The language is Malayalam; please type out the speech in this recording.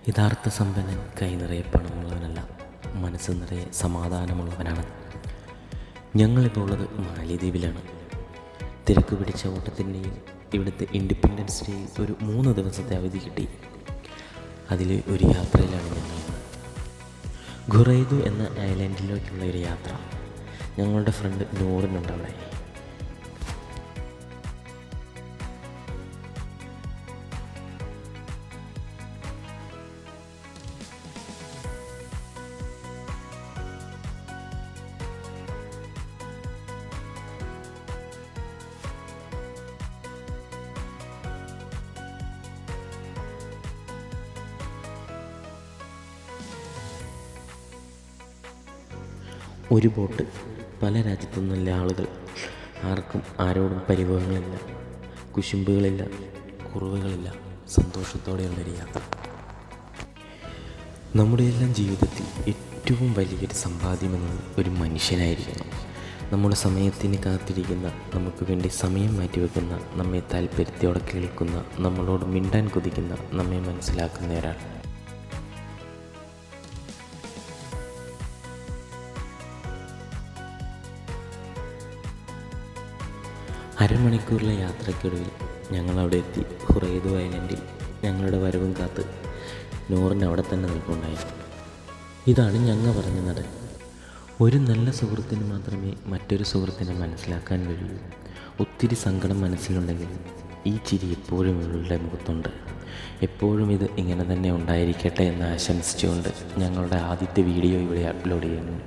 യഥാർത്ഥ സമ്പന്നൻ കൈ നിറയെ പണമുള്ളവനല്ല, മനസ്സ് നിറയെ സമാധാനമുള്ളവനാണ്. ഞങ്ങളിപ്പോൾ ഉള്ളത് മാലിദ്വീപിലാണ്. തിരക്ക് പിടിച്ച ഓട്ടത്തിൻ്റെയും ഇവിടുത്തെ ഇൻഡിപെൻഡൻസ് ഡേയിൽ ഒരു 3 ദിവസത്തെ അവധി കിട്ടി. അതിൽ ഒരു യാത്രയിലാണ് ഞങ്ങൾ. ഖുറൈദു എന്ന ഐലൻഡിലേക്കുള്ള ഒരു യാത്ര. ഞങ്ങളുടെ ഫ്രണ്ട് നൂറിനുണ്ട് അവിടെ. ഒരു ബോട്ട്, പല രാജ്യത്തു നിന്നുള്ള ആളുകൾ. ആർക്കും ആരോടും പരിഭവങ്ങളില്ല, കുശുമ്പുകളില്ല, കുറവുകളില്ല. സന്തോഷത്തോടെയുള്ളൊരു യാത്ര. നമ്മുടെ എല്ലാം ജീവിതത്തിൽ ഏറ്റവും വലിയൊരു സമ്പാദ്യമെന്നത് ഒരു മനുഷ്യനായിരിക്കണം. നമ്മുടെ സമയത്തിന് കാത്തിരിക്കുന്ന, നമുക്ക് വേണ്ടി സമയം മാറ്റിവെക്കുന്ന, നമ്മെ താല്പര്യത്തോടെ കേൾക്കുന്ന, നമ്മളോട് മിണ്ടാൻ കൊതിക്കുന്ന, നമ്മെ മനസ്സിലാക്കുന്ന ഒരാൾ. അരമണിക്കൂറിലെ യാത്രയ്ക്കൊടുവിൽ ഞങ്ങളവിടെ എത്തി. ഖുറൈദു ഐലൻഡിൽ ഞങ്ങളുടെ വരവും കാത്ത് നൂറിന് അവിടെ തന്നെ നിൽപ്പുണ്ടായിരുന്നു. ഇതാണ് ഞങ്ങൾ പറഞ്ഞ നടൻ. ഒരു നല്ല സുഹൃത്തിന് മാത്രമേ മറ്റൊരു സുഹൃത്തിനെ മനസ്സിലാക്കാൻ കഴിയൂ. ഒത്തിരി സങ്കടം മനസ്സിലുണ്ടെങ്കിൽ ഈ ചിരി എപ്പോഴും ഇവളുടെ മുഖത്തുണ്ട്. എപ്പോഴും ഇത് ഇങ്ങനെ തന്നെ ഉണ്ടായിരിക്കട്ടെ എന്ന് ആശംസിച്ചുകൊണ്ട് ഞങ്ങളുടെ ആദ്യത്തെ വീഡിയോ ഇവിടെ അപ്ലോഡ് ചെയ്യുന്നു.